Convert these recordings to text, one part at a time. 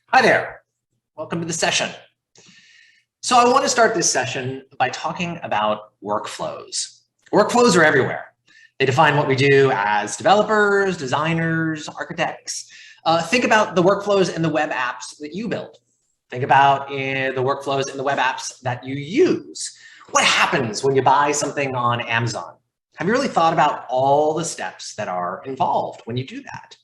Hi there. Welcome to the session. So I want to start this session by talking about workflows. Workflows are everywhere. They define what we do as developers, designers, architects. Think about the workflows in the web apps that you build. Think about the workflows in the web apps that you use. What happens when you buy something on Amazon? Have you really thought about all the steps that are involved when you do that?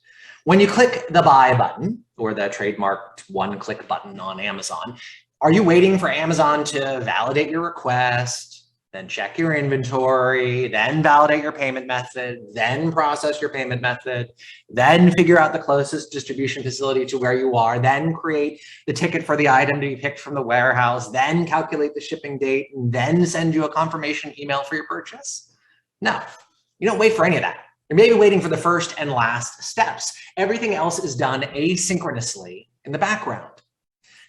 When you click the buy button or the trademarked one-click button on Amazon, are you waiting for Amazon to validate your request, then check your inventory, then validate your payment method, then process your payment method, then figure out the closest distribution facility to where you are, then create the ticket for the item to be picked from the warehouse, then calculate the shipping date, and then send you a confirmation email for your purchase? No, you don't wait for any of that. You're maybe waiting for the first and last steps. Everything else is done asynchronously in the background.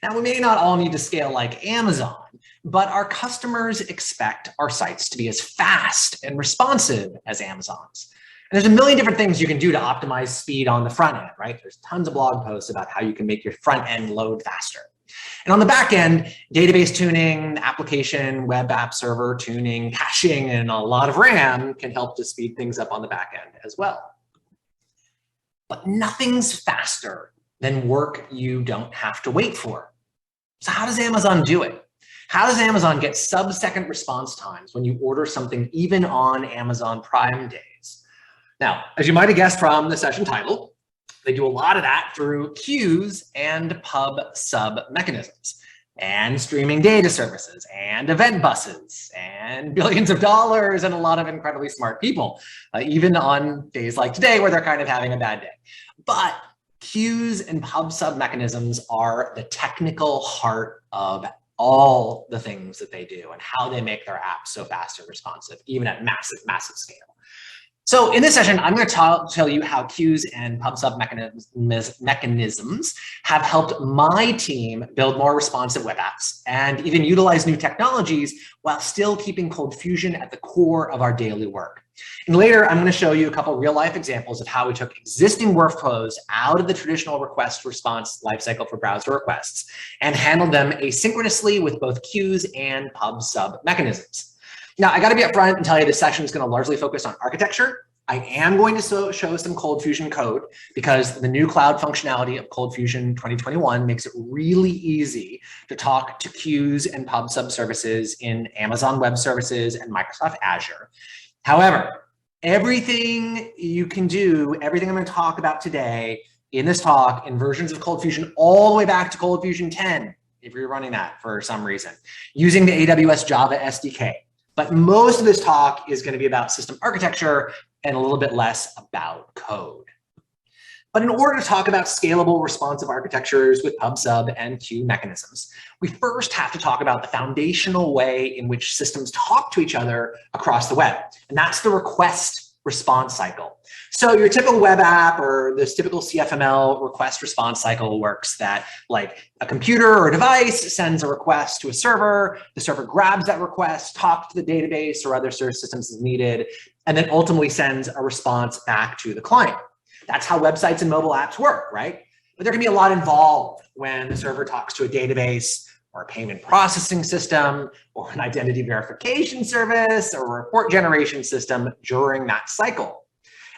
Now, we may not all need to scale like Amazon, but our customers expect our sites to be as fast and responsive as Amazon's. And there's a million different things you can do to optimize speed on the front end, right? There's tons of blog posts about how you can make your front end load faster. And on the back end, database tuning, application, web app server tuning, caching, and a lot of RAM can help to speed things up on the back end as well. But nothing's faster than work you don't have to wait for. So how does Amazon do it? How does Amazon get sub-second response times when you order something even on Amazon Prime days? Now, as you might have guessed from the session title, they do a lot of that through queues and pub-sub mechanisms, and streaming data services, and event buses, and billions of dollars, and a lot of incredibly smart people, even on days like today where they're kind of having a bad day. But queues and pub-sub mechanisms are the technical heart of all the things that they do and how they make their apps so fast and responsive, even at massive, massive scale. So in this session, I'm going to tell you how queues and pub-sub mechanisms have helped my team build more responsive web apps and even utilize new technologies while still keeping Cold Fusion at the core of our daily work. And later, I'm going to show you a couple real-life examples of how we took existing workflows out of the traditional request response lifecycle for browser requests and handled them asynchronously with both queues and pub-sub mechanisms. Now, I got to be upfront and tell you this session is going to largely focus on architecture. I am going to show some Cold Fusion code because the new cloud functionality of Cold Fusion 2021 makes it really easy to talk to queues and pub-sub services in Amazon Web Services and Microsoft Azure. However, everything you can do, everything I'm going to talk about today in this talk in versions of Cold Fusion all the way back to Cold Fusion 10, if you're running that for some reason, using the AWS Java SDK. But most of this talk is going to be about system architecture and a little bit less about code. But in order to talk about scalable responsive architectures with pub-sub and queue mechanisms, we first have to talk about the foundational way in which systems talk to each other across the web. And that's the request response cycle. So your typical web app or this typical CFML request response cycle works that like a computer or a device sends a request to a server, the server grabs that request, talks to the database or other service systems as needed, and then ultimately sends a response back to the client. That's how websites and mobile apps work, right? But there can be a lot involved when the server talks to a database or a payment processing system or an identity verification service or a report generation system during that cycle.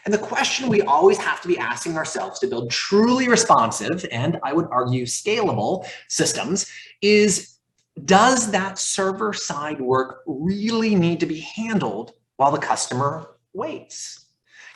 And the question we always have to be asking ourselves to build truly responsive and I would argue scalable systems is, does that server-side work really need to be handled while the customer waits?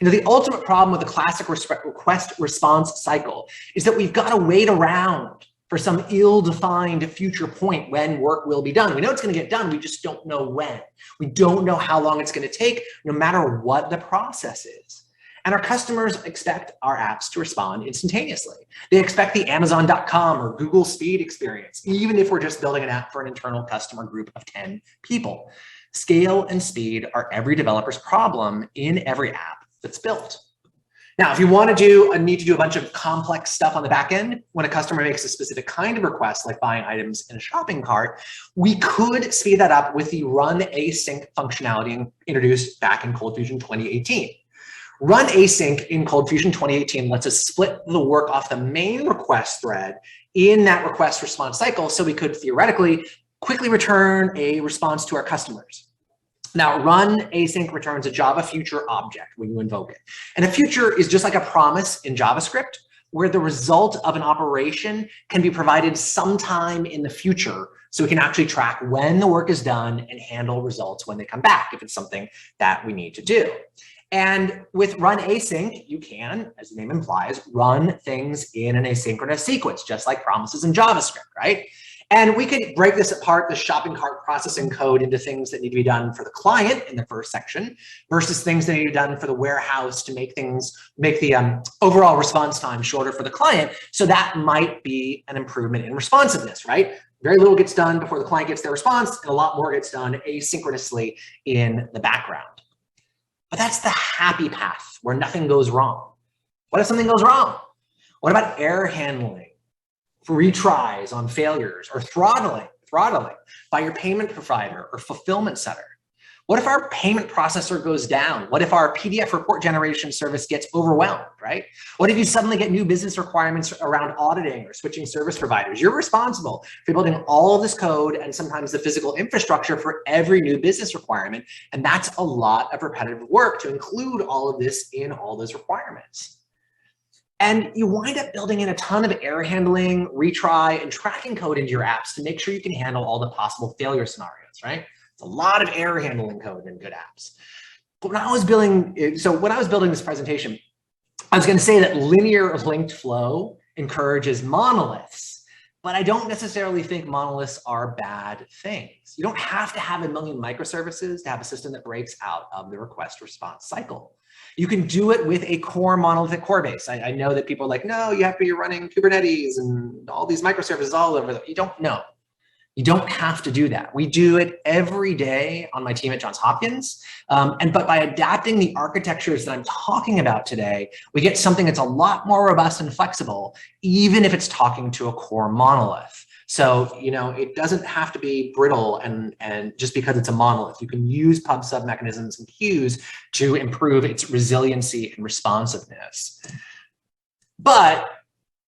You know, the ultimate problem with the classic request response cycle is that we've got to wait around for some ill-defined future point when work will be done. We know it's going to get done, we just don't know when. We don't know how long it's going to take, no matter what the process is. And our customers expect our apps to respond instantaneously. They expect the Amazon.com or Google Speed experience, even if we're just building an app for an internal customer group of 10 people. Scale and speed are every developer's problem in every app that's built. Now, if you want to need to do a bunch of complex stuff on the back end, when a customer makes a specific kind of request, like buying items in a shopping cart, we could speed that up with the run async functionality introduced back in Cold Fusion 2018. Run async in Cold Fusion 2018 lets us split the work off the main request thread in that request response cycle so we could theoretically quickly return a response to our customers. Now, run async returns a Java future object when you invoke it. And a future is just like a promise in JavaScript, where the result of an operation can be provided sometime in the future, so we can actually track when the work is done and handle results when they come back, if it's something that we need to do. And with run async, you can, as the name implies, run things in an asynchronous sequence, just like promises in JavaScript, right? And we could break this apart, the shopping cart processing code, into things that need to be done for the client in the first section versus things that need to be done for the warehouse to make the overall response time shorter for the client. So that might be an improvement in responsiveness, right? Very little gets done before the client gets their response, and a lot more gets done asynchronously in the background. But that's the happy path where nothing goes wrong. What if something goes wrong? What about error handling? Retries on failures, or throttling by your payment provider or fulfillment center? What if our payment processor goes down? What if our PDF report generation service gets overwhelmed, right? What if you suddenly get new business requirements around auditing or switching service providers? You're responsible for building all of this code and sometimes the physical infrastructure for every new business requirement. And that's a lot of repetitive work to include all of this in all those requirements. And you wind up building in a ton of error handling, retry, and tracking code into your apps to make sure you can handle all the possible failure scenarios, right? It's a lot of error handling code in good apps. But when I was building this presentation, I was going to say that linear linked flow encourages monoliths, but I don't necessarily think monoliths are bad things. You don't have to have a million microservices to have a system that breaks out of the request response cycle. You can do it with a core monolithic core base. I know that people are like, no, you have to be running Kubernetes and all these microservices all over. You don't know. You don't have to do that. We do it every day on my team at Johns Hopkins. But by adapting the architectures that I'm talking about today, we get something that's a lot more robust and flexible, even if it's talking to a core monolith. So, it doesn't have to be brittle and just because it's a monolith. You can use pub sub mechanisms and queues to improve its resiliency and responsiveness. But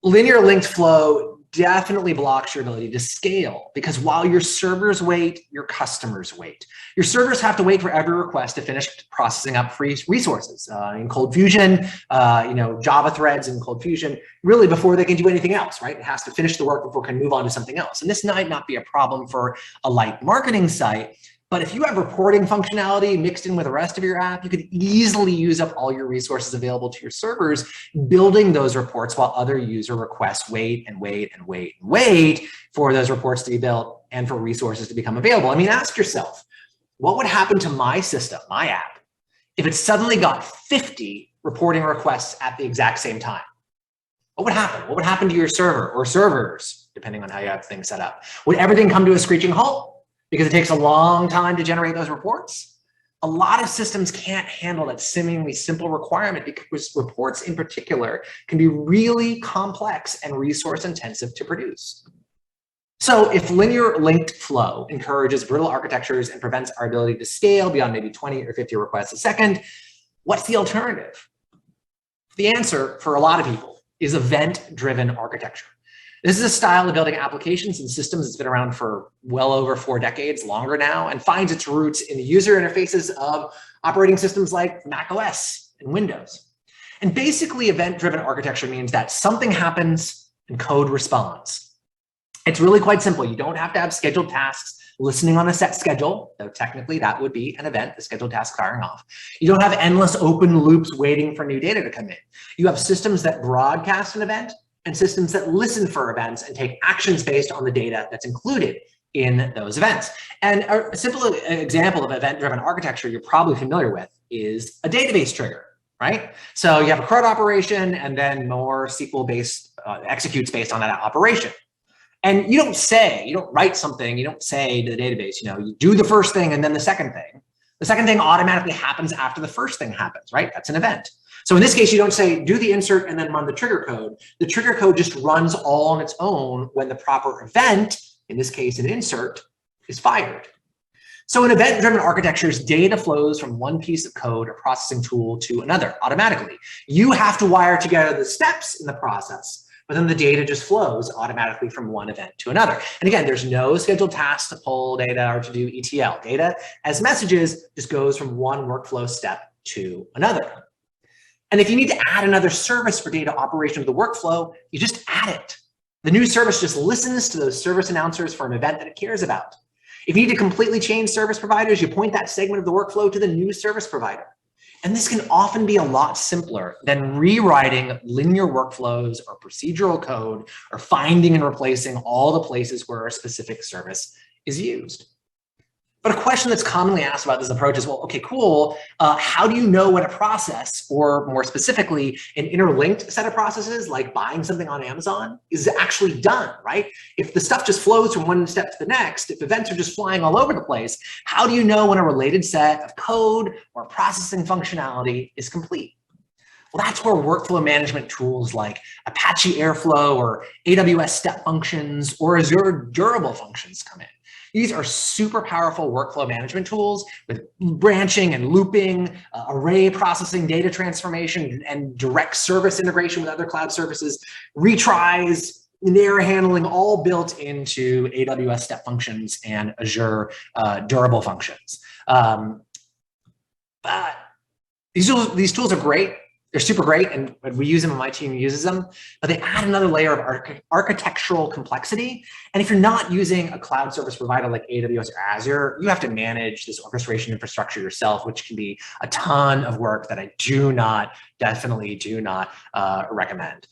linear linked flow definitely blocks your ability to scale, because while your servers wait, your customers wait. Your servers have to wait for every request to finish processing up free resources in Cold Fusion, Java threads in Cold Fusion, really before they can do anything else, right? It has to finish the work before it can move on to something else. And this might not be a problem for a light marketing site, but if you have reporting functionality mixed in with the rest of your app, you could easily use up all your resources available to your servers building those reports while other user requests wait for those reports to be built and for resources to become available. I mean, ask yourself, what would happen to my system, my app, if it suddenly got 50 reporting requests at the exact same time? What would happen? What would happen to your server or servers, depending on how you have things set up? Would everything come to a screeching halt because it takes a long time to generate those reports? A lot of systems can't handle that seemingly simple requirement because reports in particular can be really complex and resource intensive to produce. So if linear linked flow encourages brittle architectures and prevents our ability to scale beyond maybe 20 or 50 requests a second, what's the alternative? The answer for a lot of people is event-driven architecture. This is a style of building applications and systems that's been around for well over 4 decades, longer now, and finds its roots in the user interfaces of operating systems like Mac OS and Windows. And basically, event-driven architecture means that something happens and code responds. It's really quite simple. You don't have to have scheduled tasks listening on a set schedule, though technically that would be an event, the scheduled task firing off. You don't have endless open loops waiting for new data to come in. You have systems that broadcast an event and systems that listen for events and take actions based on the data that's included in those events. And a simple example of event-driven architecture you're probably familiar with is a database trigger, right? So you have a CRUD operation and then more SQL-based executes based on that operation. And you don't write something, you don't say to the database, you do the first thing and then the second thing. The second thing automatically happens after the first thing happens, right? That's an event. So in this case, you don't say, do the insert and then run the trigger code. The trigger code just runs all on its own when the proper event, in this case, an insert, is fired. So in event-driven architectures, data flows from one piece of code or processing tool to another automatically. You have to wire together the steps in the process, but then the data just flows automatically from one event to another. And again, there's no scheduled tasks to pull data or to do ETL. Data as messages just goes from one workflow step to another. And if you need to add another service for data operation of the workflow, you just add it. The new service just listens to those service announcers for an event that it cares about. If you need to completely change service providers, you point that segment of the workflow to the new service provider. And this can often be a lot simpler than rewriting linear workflows or procedural code or finding and replacing all the places where a specific service is used. But a question that's commonly asked about this approach is, well, okay, cool. How do you know when a process, or more specifically, an interlinked set of processes like buying something on Amazon is actually done, right? If the stuff just flows from one step to the next, if events are just flying all over the place, how do you know when a related set of code or processing functionality is complete? Well, that's where workflow management tools like Apache Airflow or AWS Step Functions or Azure Durable Functions come in. These are super powerful workflow management tools with branching and looping, array processing, data transformation, and direct service integration with other cloud services, retries, error handling, all built into AWS Step Functions and Azure Durable Functions. These tools are great. They're super great, and we use them, and my team uses them, but they add another layer of architectural complexity. And if you're not using a cloud service provider like AWS or Azure, you have to manage this orchestration infrastructure yourself, which can be a ton of work that I definitely do not recommend.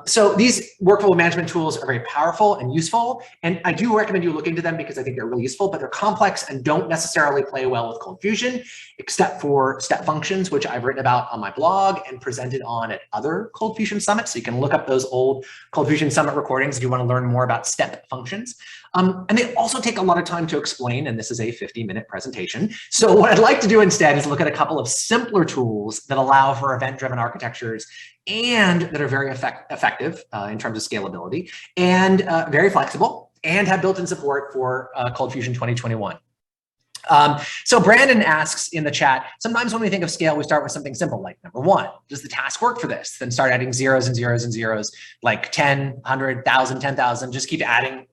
So these workflow management tools are very powerful and useful, and I do recommend you look into them because I think they're really useful, but they're complex and don't necessarily play well with Cold Fusion, except for Step Functions, which I've written about on my blog and presented on at other Cold Fusion summits. So you can look up those old Cold Fusion summit recordings if you want to learn more about Step Functions. And they also take a lot of time to explain, and this is a 50-minute presentation. So what I'd like to do instead is look at a couple of simpler tools that allow for event-driven architectures and that are very effective in terms of scalability and very flexible and have built-in support for Cold Fusion 2021. So Brandon asks in the chat, sometimes when we think of scale, we start with something simple like number one, does the task work for this? Then start adding zeros and zeros and zeros, like 10, 100, 1,000, 10,000, just keep adding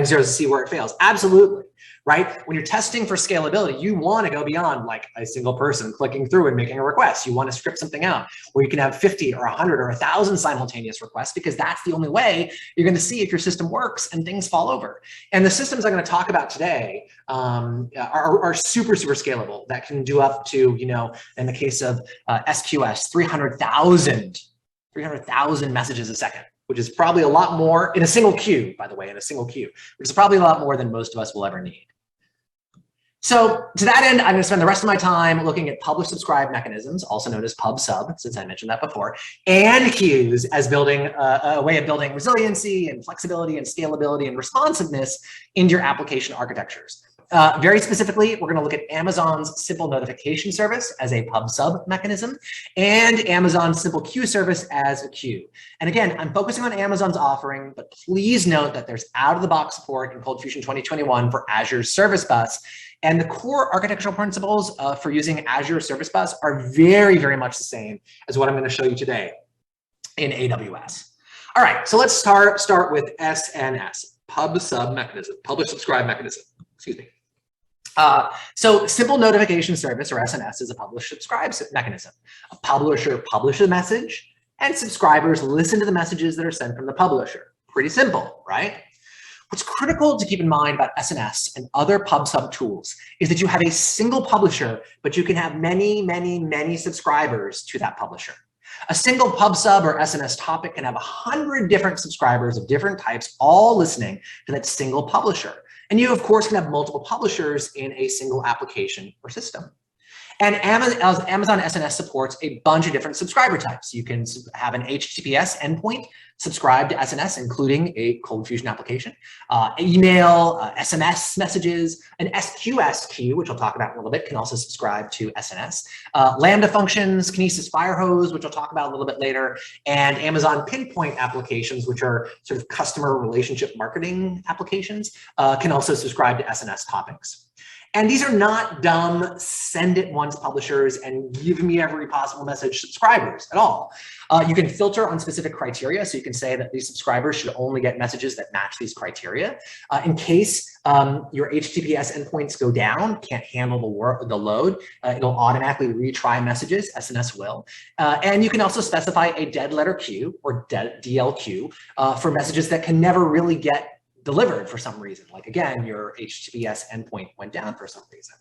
zeros to see where it fails. Absolutely, right? When you're testing for scalability, you want to go beyond like a single person clicking through and making a request. You want to script something out where you can have 50 or 100 or 1,000 simultaneous requests, because that's the only way you're going to see if your system works and things fall over. And the systems I'm going to talk about today are super, super scalable. That can do up to, in the case of SQS, 300,000 messages a second, which is probably a lot more in a single queue, by the way, which is probably a lot more than most of us will ever need. So to that end, I'm going to spend the rest of my time looking at publish subscribe mechanisms, also known as pub sub, since I mentioned that before, and queues as building a way of building resiliency and flexibility and scalability and responsiveness into your application architectures. Very specifically, we're going to look at Amazon's simple notification service as a pub sub mechanism and Amazon's simple queue service as a queue. And again, I'm focusing on Amazon's offering, but please note that there's out-of-the-box support in Cold Fusion 2021 for Azure Service Bus. And the core architectural principles for using Azure Service Bus are very, very much the same as what I'm going to show you today in AWS. All right, so let's start with SNS, pub sub mechanism, publish subscribe mechanism, excuse me. So simple notification service, or SNS, is a publish subscribe mechanism. A publisher publishes a message and subscribers listen to the messages that are sent from the publisher. Pretty simple, right? What's critical to keep in mind about SNS and other pub sub tools is that you have a single publisher, but you can have many, many, many subscribers to that publisher. A single pub sub or SNS topic can have 100 different subscribers of different types, all listening to that single publisher. And you, of course, can have multiple publishers in a single application or system. And Amazon SNS supports a bunch of different subscriber types. You can have an HTTPS endpoint subscribe to SNS, including a Cold Fusion application, email, SMS messages, an SQS queue, which I'll talk about in a little bit, can also subscribe to SNS. Lambda functions, Kinesis Firehose, which I'll talk about a little bit later, and Amazon Pinpoint applications, which are sort of customer relationship marketing applications, can also subscribe to SNS topics. And these are not dumb send it once publishers and give me every possible message subscribers at all. You can filter on specific criteria. So you can say that these subscribers should only get messages that match these criteria. In case your HTTPS endpoints go down, can't handle the load, it'll automatically retry messages, SNS will. And you can also specify a dead letter queue or DLQ for messages that can never really get delivered for some reason. Like again, your HTTPS endpoint went down for some reason.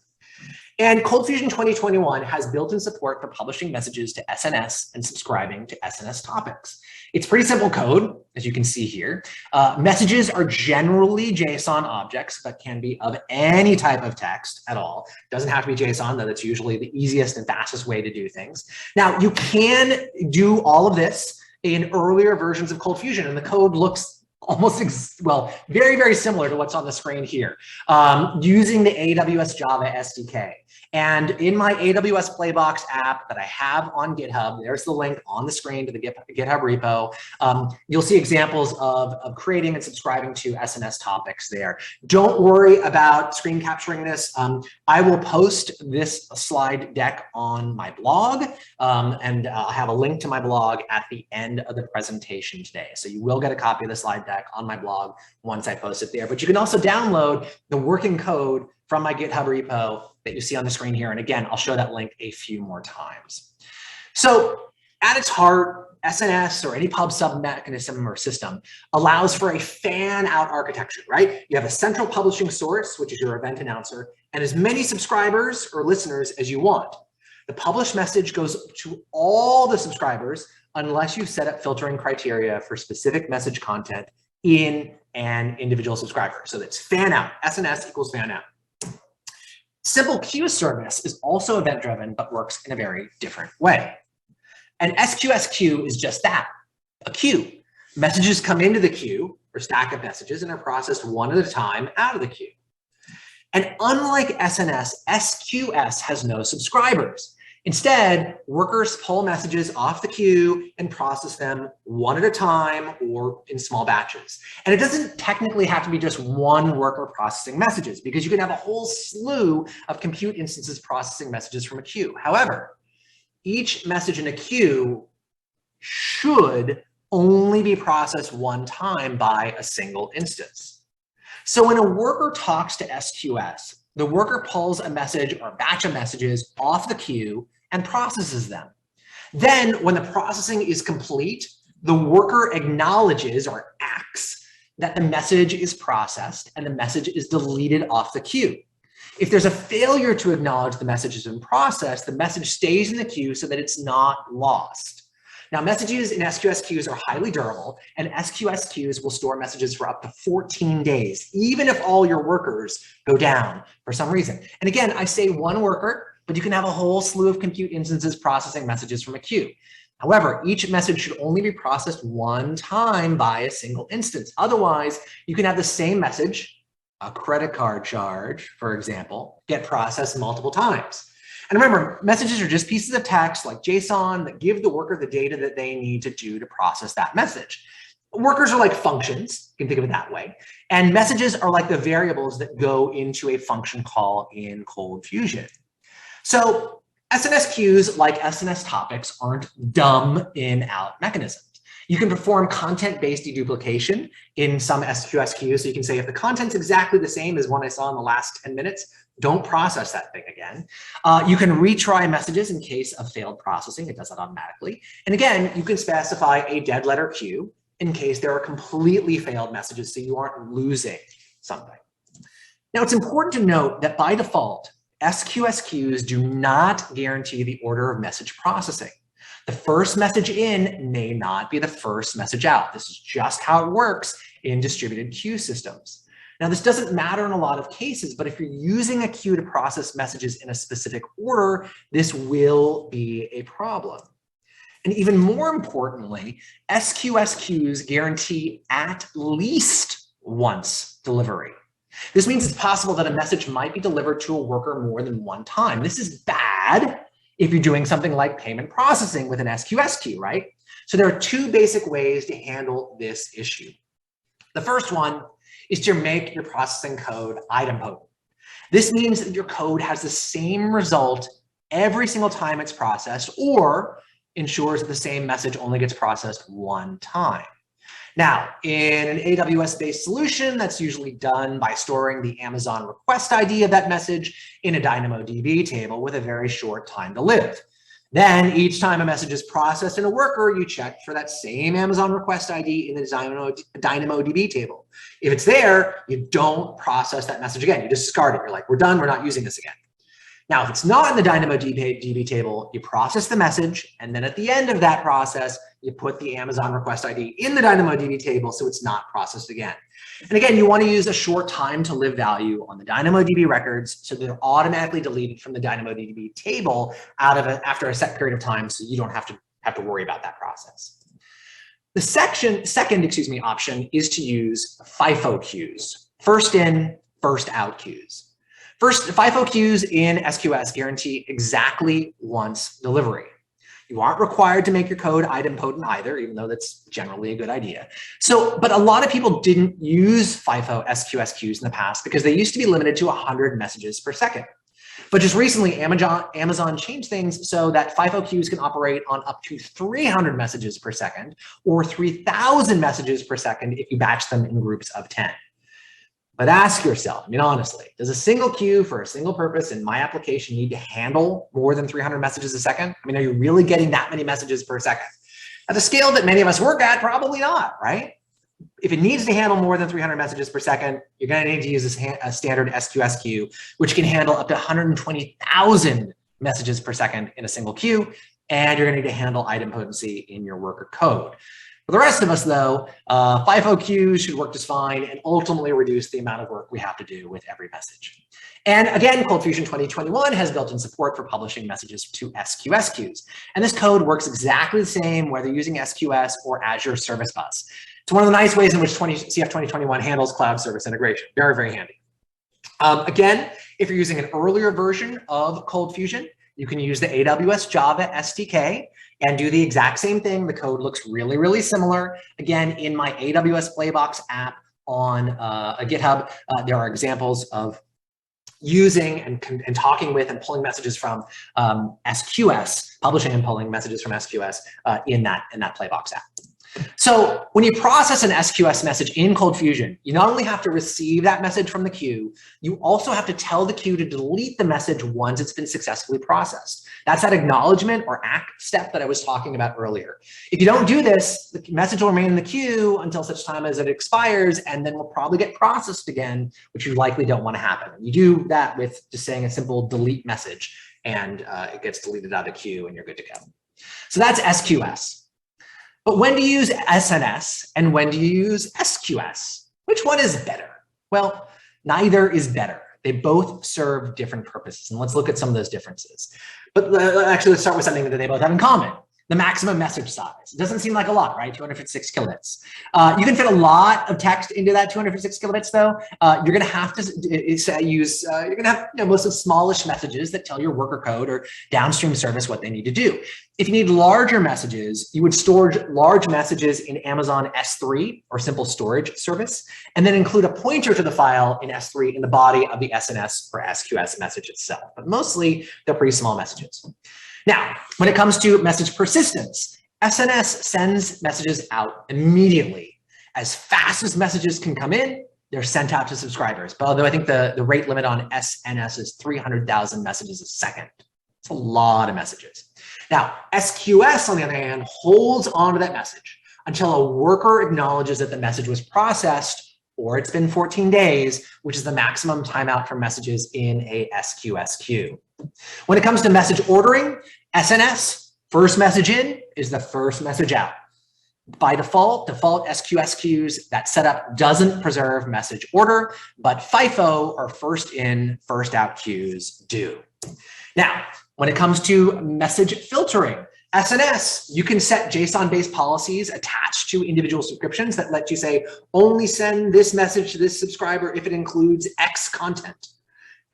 And ColdFusion 2021 has built-in support for publishing messages to SNS and subscribing to SNS topics. It's pretty simple code, as you can see here. Messages are generally JSON objects, but can be of any type of text at all. Doesn't have to be JSON, though that's usually the easiest and fastest way to do things. Now, you can do all of this in earlier versions of ColdFusion, and the code looks very, very similar to what's on the screen here, using the AWS Java SDK. And in my AWS Playbox app that I have on GitHub, there's the link on the screen to the GitHub repo. You'll see examples of creating and subscribing to SNS topics there. Don't worry about screen capturing this. I will post this slide deck on my blog, and I'll have a link to my blog at the end of the presentation today. So you will get a copy of the slide deck on my blog once I post it there. But you can also download the working code from my GitHub repo that you see on the screen here. And again, I'll show that link a few more times. So at its heart, SNS or any pub sub mechanism or system allows for a fan out architecture, right? You have a central publishing source, which is your event announcer, and as many subscribers or listeners as you want. The published message goes to all the subscribers unless you set up filtering criteria for specific message content in an individual subscriber. So that's fan out, SNS equals fan out. Simple queue service is also event-driven, but works in a very different way. An SQS queue is just that, a queue. Messages come into the queue, or stack of messages, and are processed one at a time out of the queue. And unlike SNS, SQS has no subscribers. Instead, workers pull messages off the queue and process them one at a time or in small batches. And it doesn't technically have to be just one worker processing messages, because you can have a whole slew of compute instances processing messages from a queue. However, each message in a queue should only be processed one time by a single instance. So when a worker talks to SQS, the worker pulls a message or a batch of messages off the queue and processes them. Then when the processing is complete, the worker acknowledges or acts that the message is processed and the message is deleted off the queue. If there's a failure to acknowledge the message has been processed, the message stays in the queue so that it's not lost. Now, messages in SQS queues are highly durable, and SQS queues will store messages for up to 14 days, even if all your workers go down for some reason. And again, I say one worker, but you can have a whole slew of compute instances processing messages from a queue. However, each message should only be processed one time by a single instance. Otherwise, you can have the same message, a credit card charge, for example, get processed multiple times. And remember, messages are just pieces of text like JSON that give the worker the data that they need to do to process that message. Workers are like functions, you can think of it that way. And messages are like the variables that go into a function call in ColdFusion. So SNS queues, like SNS topics, aren't dumb in-out mechanisms. You can perform content-based deduplication in some SQS queues. So you can say, if the content's exactly the same as one I saw in the last 10 minutes, don't process that thing again. You can retry messages in case of failed processing. It does that automatically. And again, you can specify a dead letter queue in case there are completely failed messages, so you aren't losing something. Now, it's important to note that by default, SQS queues do not guarantee the order of message processing. The first message in may not be the first message out. This is just how it works in distributed queue systems. Now, this doesn't matter in a lot of cases, but if you're using a queue to process messages in a specific order, this will be a problem. And even more importantly, SQS queues guarantee at least once delivery. This means it's possible that a message might be delivered to a worker more than one time. This is bad if you're doing something like payment processing with an SQS queue, right? So there are two basic ways to handle this issue. The first one is to make your processing code idempotent. This means that your code has the same result every single time it's processed, or ensures that the same message only gets processed one time. Now, in an AWS-based solution, that's usually done by storing the Amazon request ID of that message in a DynamoDB table with a very short time to live. Then each time a message is processed in a worker, you check for that same Amazon request ID in the DynamoDB table. If it's there, you don't process that message again. You discard it. You're like, we're done. We're not using this again. Now, if it's not in the DynamoDB table, you process the message, and then at the end of that process, you put the Amazon request ID in the DynamoDB table so it's not processed again. And again, you want to use a short time to live value on the DynamoDB records so they're automatically deleted from the DynamoDB table after a set period of time, so you don't have to worry about that process. The second option is to use FIFO queues, first in, first out queues. First, FIFO queues in SQS guarantee exactly once delivery. You aren't required to make your code idempotent either, even though that's generally a good idea. But a lot of people didn't use FIFO SQS queues in the past because they used to be limited to 100 messages per second. But just recently, Amazon changed things so that FIFO queues can operate on up to 300 messages per second or 3,000 messages per second if you batch them in groups of 10. But ask yourself, honestly, does a single queue for a single purpose in my application need to handle more than 300 messages a second? Are you really getting that many messages per second? At the scale that many of us work at, probably not, right? If it needs to handle more than 300 messages per second, you're going to need to use a standard SQS queue, which can handle up to 120,000 messages per second in a single queue, and you're going to need to handle idempotency in your worker code. For the rest of us, though, FIFO queues should work just fine and ultimately reduce the amount of work we have to do with every message. And again, ColdFusion 2021 has built-in support for publishing messages to SQS queues. And this code works exactly the same whether using SQS or Azure Service Bus. It's one of the nice ways in which CF 2021 handles cloud service integration. Very, very handy. Again, if you're using an earlier version of ColdFusion, you can use the AWS Java SDK and do the exact same thing. The code looks really, really similar. Again, in my AWS Playbox app on GitHub, there are examples of using and talking with and pulling messages from SQS, publishing and pulling messages from SQS in that Playbox app. So when you process an SQS message in ColdFusion, you not only have to receive that message from the queue, you also have to tell the queue to delete the message once it's been successfully processed. That's that acknowledgement or act step that I was talking about earlier. If you don't do this, the message will remain in the queue until such time as it expires, and then will probably get processed again, which you likely don't want to happen. You do that with just saying a simple delete message, and it gets deleted out of the queue, and you're good to go. So that's SQS. But when do you use SNS and when do you use SQS? Which one is better? Well, neither is better. They both serve different purposes, and let's look at some of those differences. But actually, let's start with something that they both have in common. The maximum message size. It doesn't seem like a lot, right? 256 kilobits. You can fit a lot of text into that 256 kilobits, though. You're going to have to use, you're going to have mostly smallish messages that tell your worker code or downstream service what they need to do. If you need larger messages, you would store large messages in Amazon S3 or simple storage service, and then include a pointer to the file in S3 in the body of the SNS or SQS message itself. But mostly, they're pretty small messages. Now, when it comes to message persistence, SNS sends messages out immediately. As fast as messages can come in, they're sent out to subscribers. But although I think the rate limit on SNS is 300,000 messages a second. It's a lot of messages. Now, SQS, on the other hand, holds onto that message until a worker acknowledges that the message was processed or it's been 14 days, which is the maximum timeout for messages in a SQS queue. When it comes to message ordering, SNS, first message in is the first message out. By default SQS queues, that setup doesn't preserve message order, but FIFO or first in, first out queues do. Now, when it comes to message filtering, SNS, you can set JSON-based policies attached to individual subscriptions that let you say, only send this message to this subscriber if it includes X content.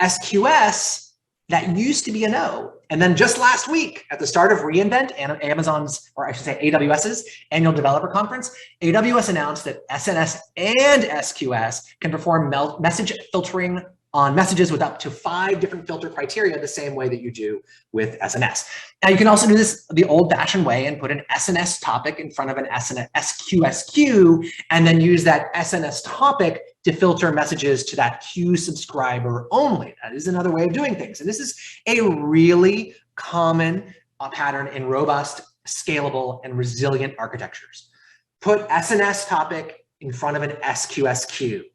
SQS, that used to be a no. And then just last week, at the start of reInvent, Amazon's, or I should say AWS's annual developer conference, AWS announced that SNS and SQS can perform message filtering on messages with up to 5 different filter criteria, the same way that you do with SNS. Now you can also do this the old-fashioned way and put an SNS topic in front of an SQS queue, and then use that SNS topic to filter messages to that queue subscriber only. That is another way of doing things. And this is a really common pattern in robust, scalable, and resilient architectures. Put SNS topic in front of an SQS queue.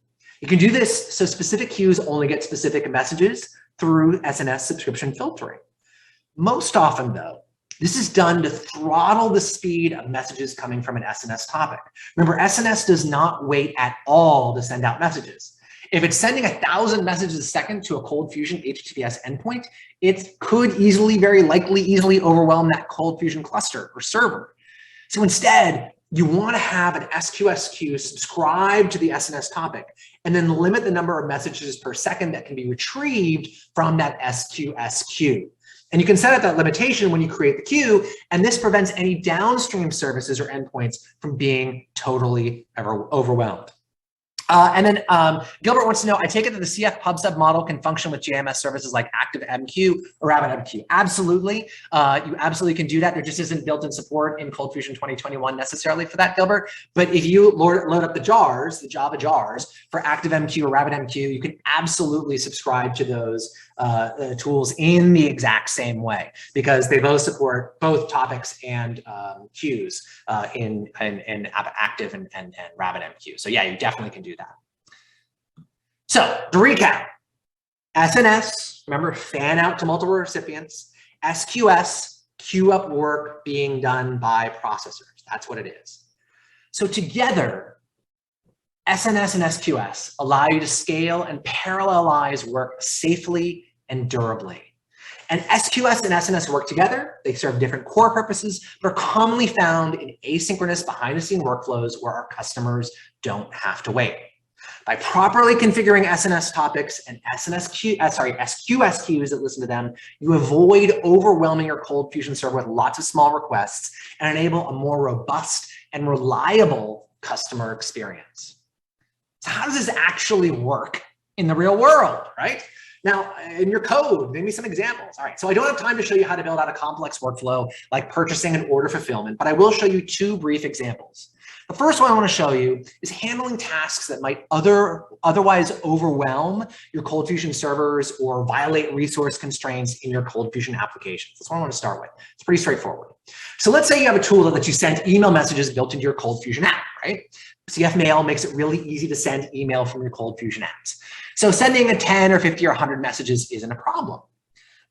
You can do this so specific queues only get specific messages through SNS subscription filtering. Most often, though, this is done to throttle the speed of messages coming from an SNS topic. Remember, SNS does not wait at all to send out messages. If it's sending 1,000 messages a second to a Cold Fusion HTTPS endpoint, it could very likely easily overwhelm that Cold Fusion cluster or server. So instead, you want to have an SQS queue subscribe to the SNS topic, and then limit the number of messages per second that can be retrieved from that SQS queue. And you can set up that limitation when you create the queue, and this prevents any downstream services or endpoints from being totally overwhelmed. And then Gilbert wants to know, I take it that the CF pub sub model can function with JMS services like ActiveMQ or RabbitMQ. Absolutely. You absolutely can do that. There just isn't built-in support in Cold Fusion 2021 necessarily for that, Gilbert. But if you load up the jars, the Java jars for ActiveMQ or RabbitMQ, you can absolutely subscribe to those tools in the exact same way, because they both support both topics and queues in Active and RabbitMQ. So yeah, you definitely can do that. So to recap, SNS, remember, fan out to multiple recipients. SQS, queue up work being done by processors. That's what it is. So together, SNS and SQS allow you to scale and parallelize work safely and durably. And SQS and SNS work together. They serve different core purposes, but are commonly found in asynchronous behind-the-scene workflows where our customers don't have to wait. By properly configuring SNS topics and SQS queues that listen to them, you avoid overwhelming your Cold Fusion server with lots of small requests and enable a more robust and reliable customer experience. So how does this actually work in the real world, right? Now, in your code, maybe some examples. All right, so I don't have time to show you how to build out a complex workflow like purchasing and order fulfillment, but I will show you 2 brief examples. The first one I want to show you is handling tasks that might otherwise overwhelm your Cold Fusion servers or violate resource constraints in your Cold Fusion applications. That's what I want to start with. It's pretty straightforward. So let's say you have a tool that lets you send email messages built into your Cold Fusion app, right? CF Mail makes it really easy to send email from your Cold Fusion apps. So sending a 10 or 50 or 100 messages isn't a problem.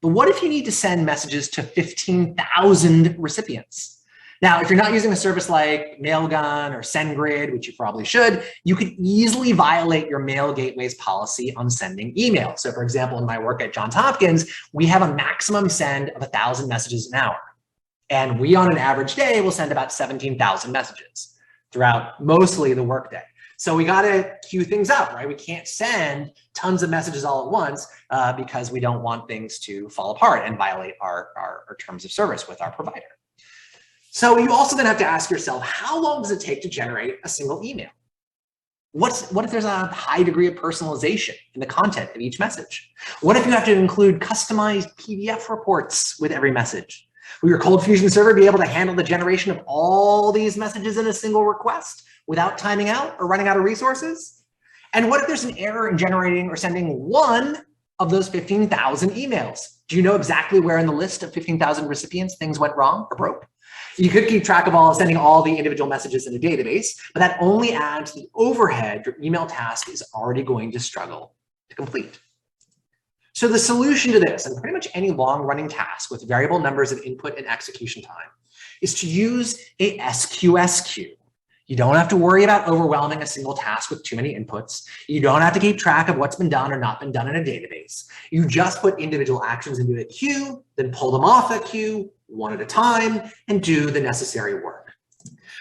But what if you need to send messages to 15,000 recipients? Now, if you're not using a service like Mailgun or SendGrid, which you probably should, you could easily violate your mail gateway's policy on sending email. So for example, in my work at Johns Hopkins, we have a maximum send of 1,000 messages an hour. And we, on an average day, will send about 17,000 messages throughout mostly the workday. So we got to queue things up, right? We can't send tons of messages all at once because we don't want things to fall apart and violate our terms of service with our provider. So you also then have to ask yourself, how long does it take to generate a single email? What if there's a high degree of personalization in the content of each message? What if you have to include customized PDF reports with every message? Will your Cold Fusion server be able to handle the generation of all these messages in a single request without timing out or running out of resources? And what if there's an error in generating or sending one of those 15,000 emails? Do you know exactly where in the list of 15,000 recipients things went wrong or broke? You could keep track of sending all the individual messages in a database, but that only adds the overhead your email task is already going to struggle to complete. So the solution to this, and pretty much any long-running task with variable numbers of input and execution time, is to use a SQS queue. You don't have to worry about overwhelming a single task with too many inputs. You don't have to keep track of what's been done or not been done in a database. You just put individual actions into a queue, then pull them off that queue one at a time and do the necessary work.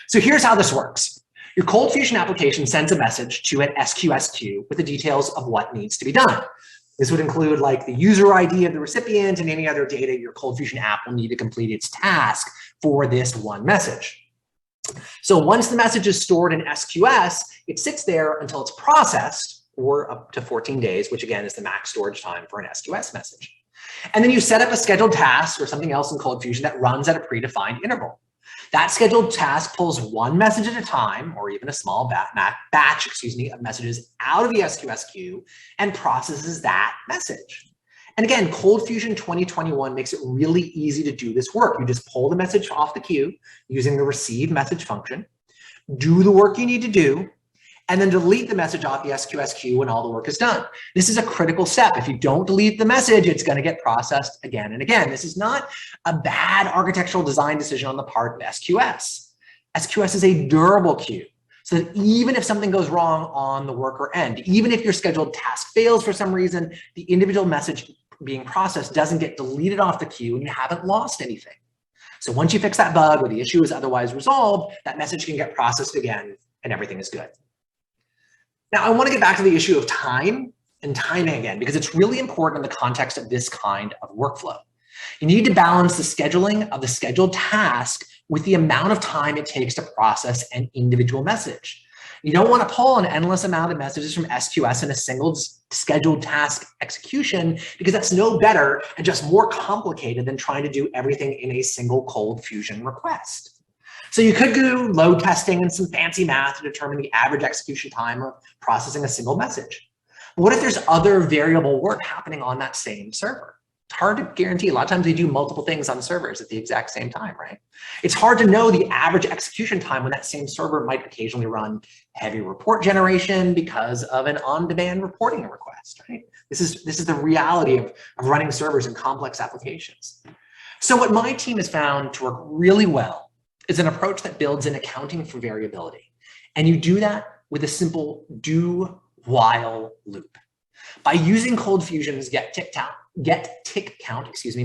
So here's how this works. Your Cold Fusion application sends a message to an SQS queue with the details of what needs to be done. This would include like the user ID of the recipient and any other data your Cold Fusion app will need to complete its task for this one message. So once the message is stored in SQS, it sits there until it's processed or up to 14 days, which again is the max storage time for an SQS message. And then you set up a scheduled task or something else in Cold Fusion that runs at a predefined interval. That scheduled task pulls one message at a time, or even a small batch of messages out of the SQS queue and processes that message. And again, Cold Fusion 2021 makes it really easy to do this work. You just pull the message off the queue using the receive message function, do the work you need to do, and then delete the message off the SQS queue when all the work is done. This is a critical step. If you don't delete the message, it's going to get processed again and again. This is not a bad architectural design decision on the part of SQS. SQS is a durable queue, so that even if something goes wrong on the worker end, even if your scheduled task fails for some reason, the individual message being processed doesn't get deleted off the queue and you haven't lost anything. So once you fix that bug or the issue is otherwise resolved, that message can get processed again and everything is good. Now, I want to get back to the issue of time and timing again, because it's really important in the context of this kind of workflow. You need to balance the scheduling of the scheduled task with the amount of time it takes to process an individual message. You don't want to pull an endless amount of messages from SQS in a single scheduled task execution, because that's no better and just more complicated than trying to do everything in a single Cold Fusion request. So you could do load testing and some fancy math to determine the average execution time of processing a single message. But what if there's other variable work happening on that same server? It's hard to guarantee. A lot of times we do multiple things on servers at the exact same time, right? It's hard to know the average execution time when that same server might occasionally run heavy report generation because of an on-demand reporting request, right? This is the reality of running servers in complex applications. So what my team has found to work really well is an approach that builds in accounting for variability. And you do that with a simple do while loop. By using Cold Fusion's get tick count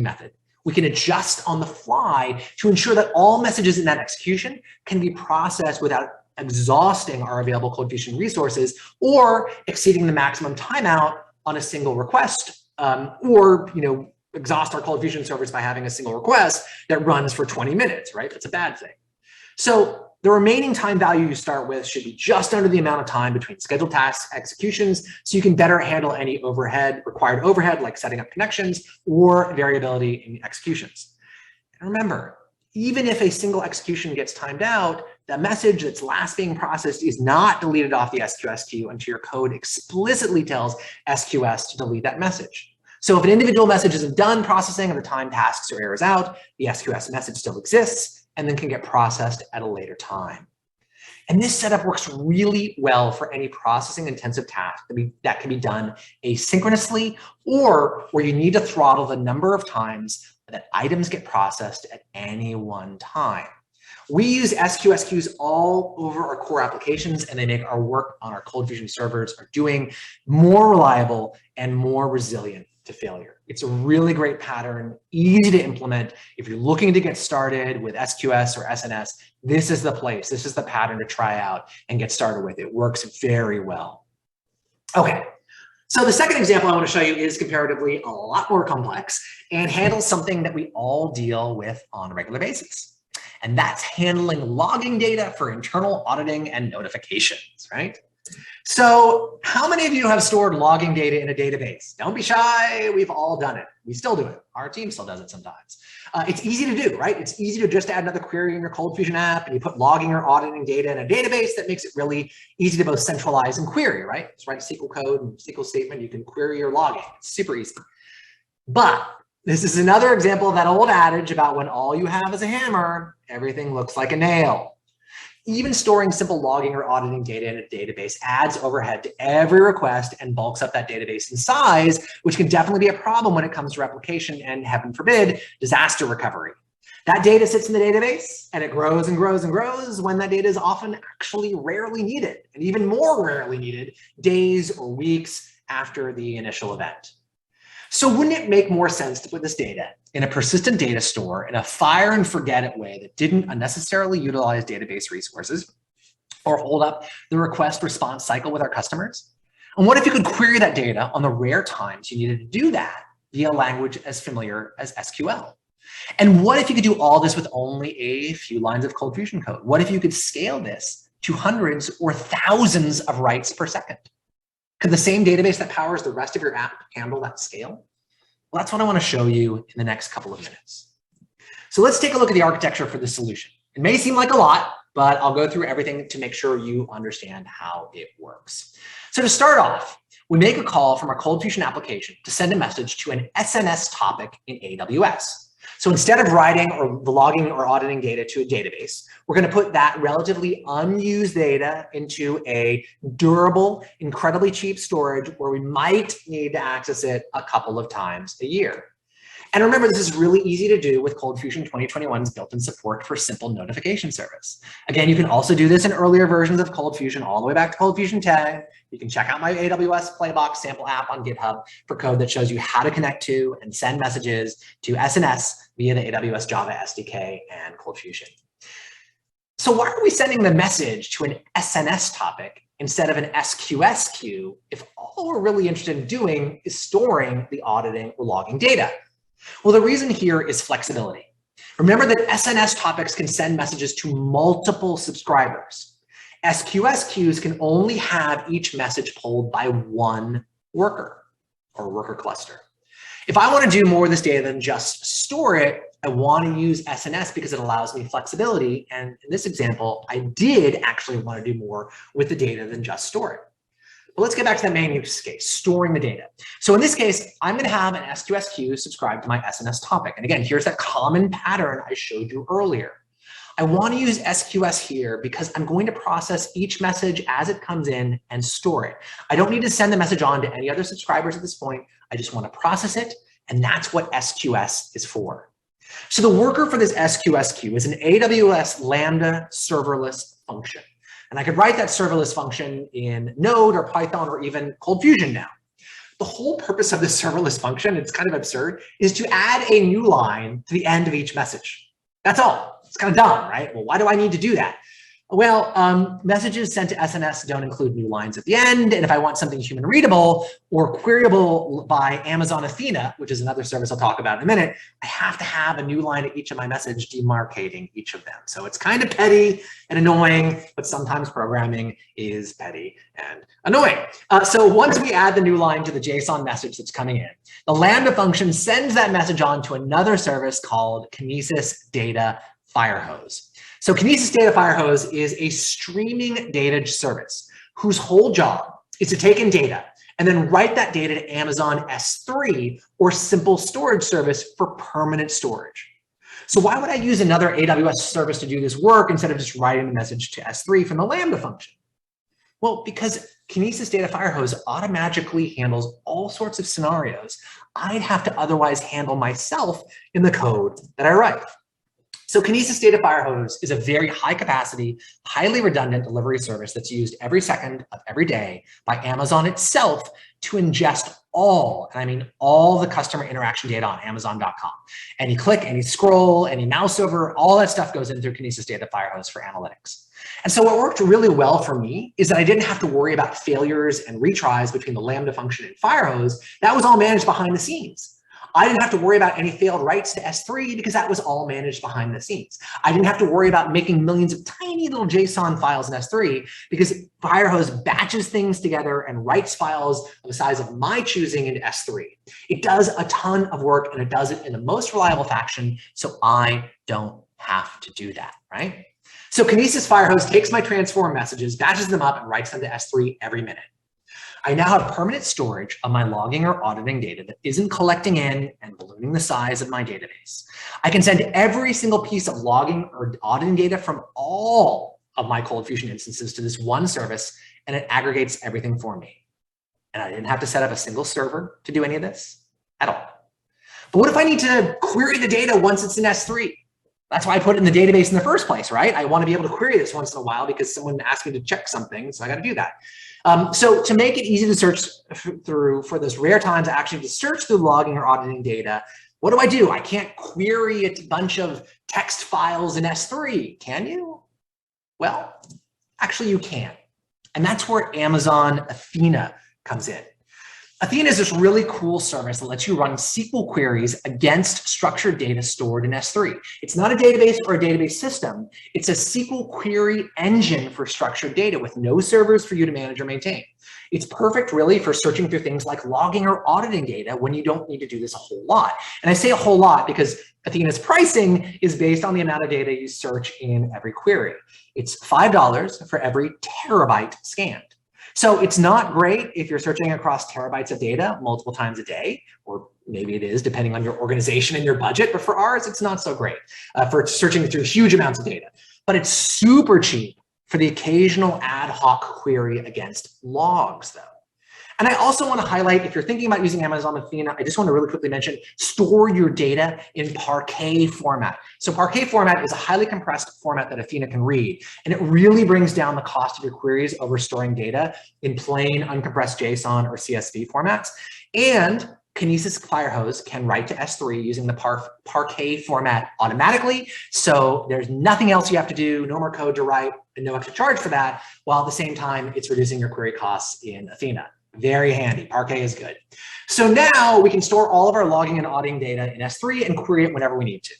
method, we can adjust on the fly to ensure that all messages in that execution can be processed without exhausting our available Cold Fusion resources or exceeding the maximum timeout on a single request, or exhaust our Cold Fusion servers by having a single request that runs for 20 minutes, right? That's a bad thing. So the remaining time value you start with should be just under the amount of time between scheduled task executions, so you can better handle any required overhead, like setting up connections or variability in executions. And remember, even if a single execution gets timed out, the message that's last being processed is not deleted off the SQS queue until your code explicitly tells SQS to delete that message. So if an individual message isn't done processing and the time tasks or errors out, the SQS message still exists and then can get processed at a later time. And this setup works really well for any processing intensive task that can be done asynchronously, or where you need to throttle the number of times that items get processed at any one time. We use SQS queues all over our core applications, and they make our work on our Cold Fusion servers more reliable and more resilient to failure. It's a really great pattern, easy to implement. If you're looking to get started with SQS or SNS, this is the place. This is the pattern to try out and get started with. It works very well. Okay, so the second example I want to show you is comparatively a lot more complex and handles something that we all deal with on a regular basis. And that's handling logging data for internal auditing and notifications, right? So how many of you have stored logging data in a database? Don't be shy, we've all done it. We still do it. Our team still does it sometimes. It's easy to do, right? It's easy to just add another query in your Cold Fusion app and you put logging or auditing data in a database. That makes it really easy to both centralize and query, right? Just write SQL code and SQL statement, you can query your logging. It's super easy. But this is another example of that old adage about when all you have is a hammer, everything looks like a nail. Even storing simple logging or auditing data in a database adds overhead to every request and bulks up that database in size, which can definitely be a problem when it comes to replication and, heaven forbid, disaster recovery. That data sits in the database and it grows and grows and grows when that data is often actually rarely needed, and even more rarely needed days or weeks after the initial event. So wouldn't it make more sense to put this data in a persistent data store in a fire and forget it way that didn't unnecessarily utilize database resources or hold up the request response cycle with our customers? And what if you could query that data on the rare times you needed to do that via language as familiar as SQL? And what if you could do all this with only a few lines of Cold Fusion code? What if you could scale this to hundreds or thousands of writes per second? Could the same database that powers the rest of your app handle that scale? Well, that's what I want to show you in the next couple of minutes. So let's take a look at the architecture for this solution. It may seem like a lot, but I'll go through everything to make sure you understand how it works. So to start off, we make a call from our ColdFusion application to send a message to an SNS topic in AWS. So instead of writing or logging or auditing data to a database, we're going to put that relatively unused data into a durable, incredibly cheap storage where we might need to access it a couple of times a year. And remember, this is really easy to do with ColdFusion 2021's built-in support for simple notification service. Again, you can also do this in earlier versions of ColdFusion, all the way back to ColdFusion 10. You can check out my AWS Playbox sample app on GitHub for code that shows you how to connect to and send messages to SNS via the AWS Java SDK and ColdFusion. So why are we sending the message to an SNS topic instead of an SQS queue if all we're really interested in doing is storing the auditing or logging data? Well, the reason here is flexibility. Remember that SNS topics can send messages to multiple subscribers. SQS queues can only have each message pulled by one worker or worker cluster. If I want to do more of this data than just store it, I want to use SNS because it allows me flexibility. And in this example, I did actually want to do more with the data than just store it. But let's get back to that main use case, storing the data. So in this case, I'm going to have an SQS queue subscribed to my SNS topic. And again, here's that common pattern I showed you earlier. I want to use SQS here because I'm going to process each message as it comes in and store it. I don't need to send the message on to any other subscribers at this point. I just want to process it, and that's what SQS is for. So the worker for this SQS queue is an AWS Lambda serverless function. And I could write that serverless function in Node or Python or even ColdFusion now. The whole purpose of this serverless function, it's kind of absurd, is to add a new line to the end of each message. That's all. It's kind of dumb, right? Well, why do I need to do that? Well, messages sent to SNS don't include new lines at the end. And if I want something human readable or queryable by Amazon Athena, which is another service I'll talk about in a minute, I have to have a new line at each of my message demarcating each of them. So it's kind of petty and annoying, but sometimes programming is petty and annoying. So once we add the new line to the JSON message that's coming in, the Lambda function sends that message on to another service called Kinesis Data Firehose. So Kinesis Data Firehose is a streaming data service whose whole job is to take in data and then write that data to Amazon S3 or simple storage service for permanent storage. So why would I use another AWS service to do this work instead of just writing the message to S3 from the Lambda function? Well, because Kinesis Data Firehose automatically handles all sorts of scenarios I'd have to otherwise handle myself in the code that I write. So Kinesis Data Firehose is a very high capacity, highly redundant delivery service that's used every second of every day by Amazon itself to ingest all, and I mean all the customer interaction data on Amazon.com. Any click, any scroll, any mouse over, all that stuff goes in through Kinesis Data Firehose for analytics. And so what worked really well for me is that I didn't have to worry about failures and retries between the Lambda function and Firehose. That was all managed behind the scenes. I didn't have to worry about any failed writes to S3 because that was all managed behind the scenes. I didn't have to worry about making millions of tiny little JSON files in S3 because Firehose batches things together and writes files of the size of my choosing into S3. It does a ton of work and it does it in the most reliable fashion, so I don't have to do that, right? So Kinesis Firehose takes my transform messages, batches them up, and writes them to S3 every minute. I now have permanent storage of my logging or auditing data that isn't collecting in and ballooning the size of my database. I can send every single piece of logging or auditing data from all of my ColdFusion instances to this one service, and it aggregates everything for me. And I didn't have to set up a single server to do any of this at all. But what if I need to query the data once it's in S3? That's why I put it in the database in the first place, right? I want to be able to query this once in a while because someone asked me to check something, so I got to do that. So to make it easy to search through for those rare times I actually have to search through logging or auditing data, what do? I can't query a bunch of text files in S3, can you? Well, actually you can. And that's where Amazon Athena comes in. Athena is this really cool service that lets you run SQL queries against structured data stored in S3. It's not a database or a database system. It's a SQL query engine for structured data with no servers for you to manage or maintain. It's perfect really for searching through things like logging or auditing data when you don't need to do this a whole lot. And I say a whole lot because Athena's pricing is based on the amount of data you search in every query. It's $5 for every terabyte scanned. So it's not great if you're searching across terabytes of data multiple times a day, or maybe it is depending on your organization and your budget, but for ours, it's not so great for searching through huge amounts of data. But it's super cheap for the occasional ad hoc query against logs though. And I also want to highlight, if you're thinking about using Amazon Athena, I just want to really quickly mention, store your data in Parquet format. So Parquet format is a highly compressed format that Athena can read, and it really brings down the cost of your queries over storing data in plain uncompressed JSON or CSV formats. And Kinesis Firehose can write to S3 using the Parquet format automatically. So there's nothing else you have to do, no more code to write, and no extra charge for that, while at the same time, it's reducing your query costs in Athena. Very handy. Parquet is good. So now we can store all of our logging and auditing data in S3 and query it whenever we need to.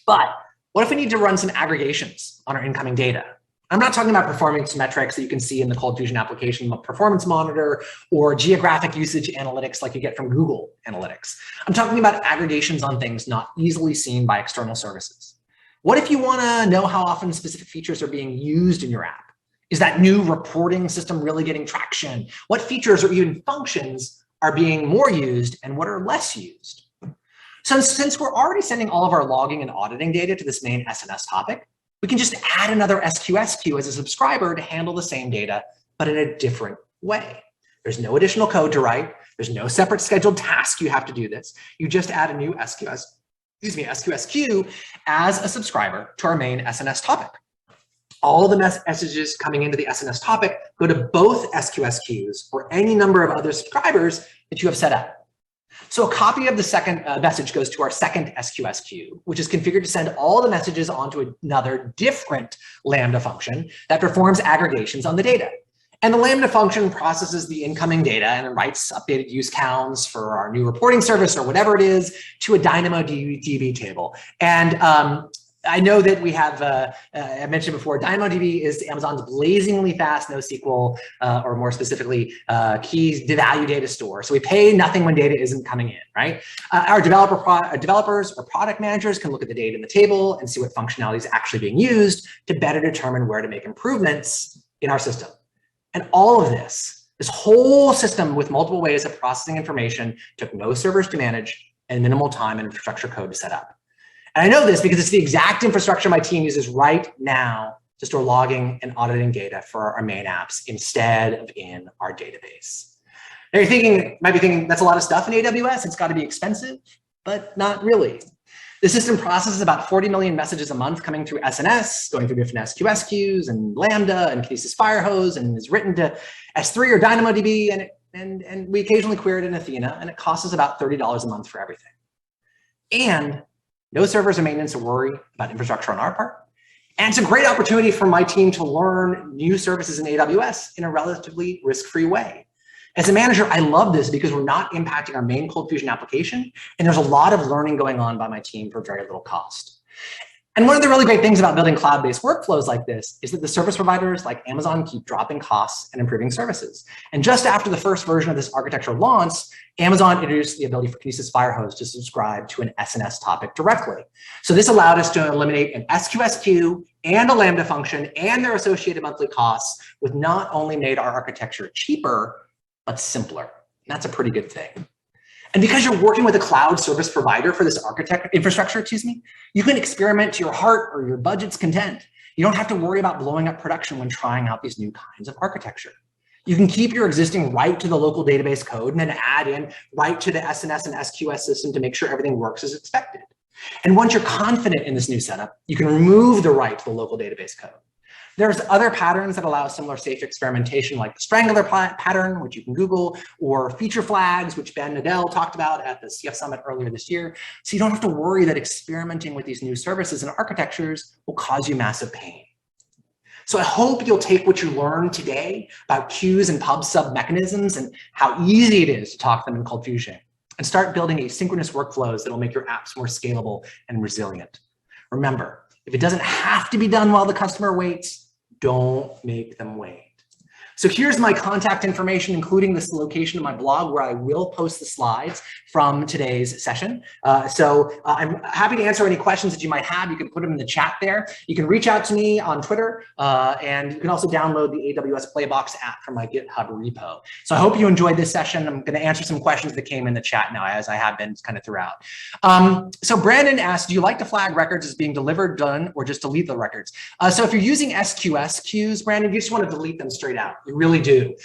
But what if we need to run some aggregations on our incoming data? I'm not talking about performance metrics that you can see in the Cold Fusion application performance monitor or geographic usage analytics like you get from Google Analytics. I'm talking about aggregations on things not easily seen by external services. What if you want to know how often specific features are being used in your app? Is that new reporting system really getting traction? What features or even functions are being more used and what are less used? So since we're already sending all of our logging and auditing data to this main SNS topic, we can just add another SQS queue as a subscriber to handle the same data, but in a different way. There's no additional code to write. There's no separate scheduled task you have to do this. You just add a new SQS queue as a subscriber to our main SNS topic. All the messages coming into the SNS topic go to both SQS queues or any number of other subscribers that you have set up. So a copy of the second message goes to our second SQS queue, which is configured to send all the messages onto another different Lambda function that performs aggregations on the data. And the Lambda function processes the incoming data and writes updated use counts for our new reporting service or whatever it is to a DynamoDB table. And I know that we have, I mentioned before, DynamoDB is Amazon's blazingly fast NoSQL, or more specifically, key value data store. So we pay nothing when data isn't coming in, right? Our developers or product managers can look at the data in the table and see what functionality is actually being used to better determine where to make improvements in our system. And all of this whole system with multiple ways of processing information took no servers to manage and minimal time and infrastructure code to set up. And I know this because it's the exact infrastructure my team uses right now to store logging and auditing data for our main apps instead of in our database. Now you're might be thinking that's a lot of stuff in AWS. It's got to be expensive, but not really. The system processes about 40 million messages a month coming through SNS, going through different SQS queues and Lambda and Kinesis Firehose, and is written to S3 or DynamoDB, and we occasionally query it in Athena, and it costs us about $30 a month for everything. And no servers or maintenance to worry about infrastructure on our part. And it's a great opportunity for my team to learn new services in AWS in a relatively risk-free way. As a manager, I love this because we're not impacting our main Cold Fusion application, and there's a lot of learning going on by my team for very little cost. And one of the really great things about building cloud-based workflows like this is that the service providers like Amazon keep dropping costs and improving services. And just after the first version of this architecture launched, Amazon introduced the ability for Kinesis Firehose to subscribe to an SNS topic directly. So this allowed us to eliminate an SQS queue and a Lambda function and their associated monthly costs, with not only made our architecture cheaper, but simpler. And that's a pretty good thing. And because you're working with a cloud service provider for this infrastructure, you can experiment to your heart or your budget's content. You don't have to worry about blowing up production when trying out these new kinds of architecture. You can keep your existing right to the local database code and then add in right to the SNS and SQS system to make sure everything works as expected. And once you're confident in this new setup, you can remove the right to the local database code. There's other patterns that allow similar safe experimentation, like the strangler pattern, which you can Google, or feature flags, which Ben Nadell talked about at the CF Summit earlier this year. So you don't have to worry that experimenting with these new services and architectures will cause you massive pain. So I hope you'll take what you learned today about queues and pub sub mechanisms and how easy it is to talk them in Cold Fusion, and start building asynchronous workflows that will make your apps more scalable and resilient. Remember, if it doesn't have to be done while the customer waits, don't make them wait. So here's my contact information, including this location of my blog where I will post the slides from today's session. I'm happy to answer any questions that you might have. You can put them in the chat there. You can reach out to me on Twitter, and you can also download the AWS Playbox app from my GitHub repo. So I hope you enjoyed this session. I'm going to answer some questions that came in the chat now, as I have been kind of throughout. So Brandon asked, do you like to flag records as being delivered, done, or just delete the records? So if you're using SQS queues, Brandon, you just want to delete them straight out. You really do.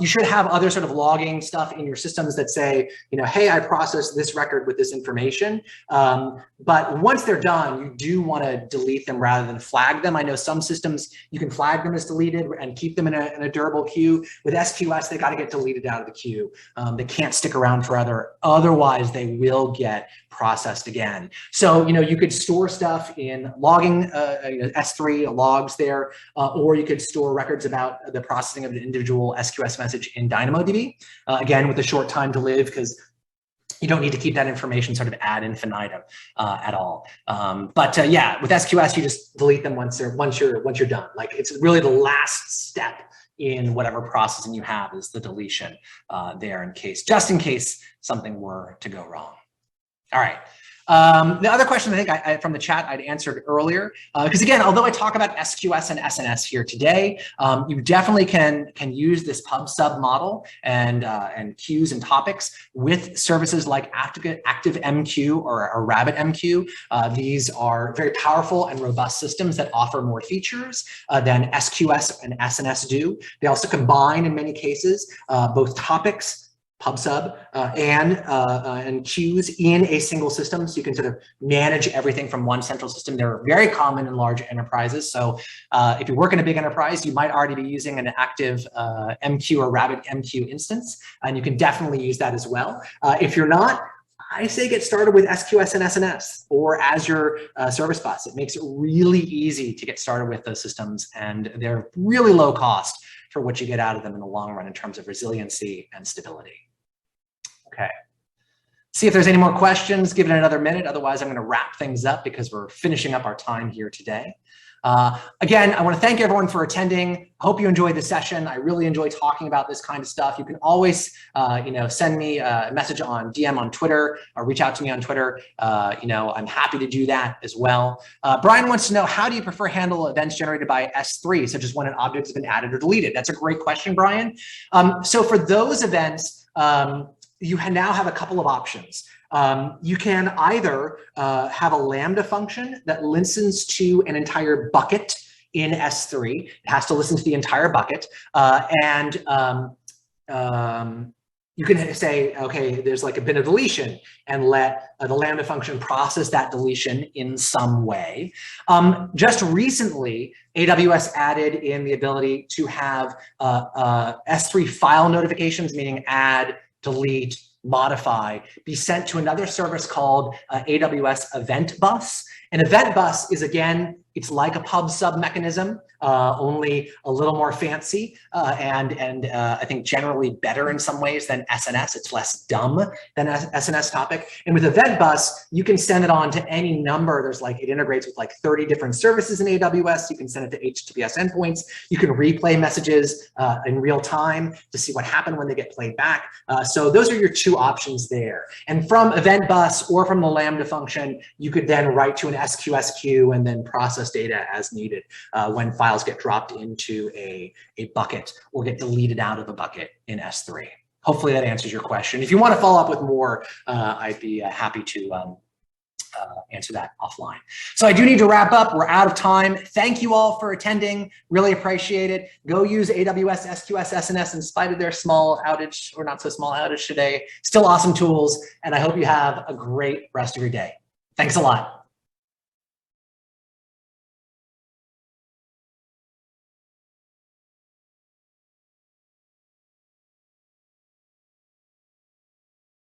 You should have other sort of logging stuff in your systems that say, hey, I processed this record with this information. But once they're done, you do want to delete them rather than flag them. I know some systems, you can flag them as deleted and keep them in a durable queue. With SQS, they got to get deleted out of the queue. They can't stick around forever. Otherwise, they will get processed again. So, you could store stuff in logging, S3 logs there, or you could store records about the processing of an individual SQS message in DynamoDB, again, with a short time to live, because you don't need to keep that information sort of ad infinitum at all. Yeah, with SQS, you just delete them once you're done. Like, it's really the last step in whatever processing you have is the deletion there, just in case something were to go wrong. All right. The other question I think from the chat I'd answered earlier, because again, although I talk about SQS and SNS here today, you definitely can use this pub/sub model and queues and topics with services like ActiveMQ or RabbitMQ. These are very powerful and robust systems that offer more features than SQS and SNS do. They also combine, in many cases, both topics, pub/sub, and queues in a single system, so you can sort of manage everything from one central system. They're very common in large enterprises. So if you work in a big enterprise, you might already be using an active MQ or RabbitMQ instance, and you can definitely use that as well. If you're not, I say get started with SQS and SNS or Azure Service Bus. It makes it really easy to get started with those systems, and they're really low cost for what you get out of them in the long run in terms of resiliency and stability. Okay. See if there's any more questions, give it another minute. Otherwise, I'm going to wrap things up because we're finishing up our time here today. Again, I want to thank everyone for attending. I hope you enjoyed the session. I really enjoy talking about this kind of stuff. You can always, send me a message on DM on Twitter or reach out to me on Twitter. I'm happy to do that as well. Brian wants to know, how do you prefer handle events generated by S3, such as when an object has been added or deleted? That's a great question, Brian. So for those events, you now have a couple of options. You can either have a Lambda function that listens to an entire bucket in S3. It has to listen to the entire bucket. You can say, okay, there's like been a deletion, and let the Lambda function process that deletion in some way. Just recently, AWS added in the ability to have S3 file notifications, meaning add, delete, modify, be sent to another service called AWS Event Bus. An event bus is, again, it's like a pub/sub mechanism, only a little more fancy and I think generally better in some ways than SNS. It's less dumb than SNS topic. And with Event Bus, you can send it on to any number. There's it integrates with 30 different services in AWS. You can send it to HTTPS endpoints. You can replay messages in real time to see what happened when they get played back. So those are your two options there. And from Event Bus or from the Lambda function, you could then write to an SQS queue and then process data as needed when files get dropped into a bucket or get deleted out of a bucket in S3. Hopefully that answers your question. If you want to follow up with more, I'd be happy to answer that offline. So I do need to wrap up. We're out of time. Thank you all for attending. Really appreciate it. Go use AWS SQS SNS in spite of their small outage or not so small outage today. Still awesome tools. And I hope you have a great rest of your day. Thanks a lot.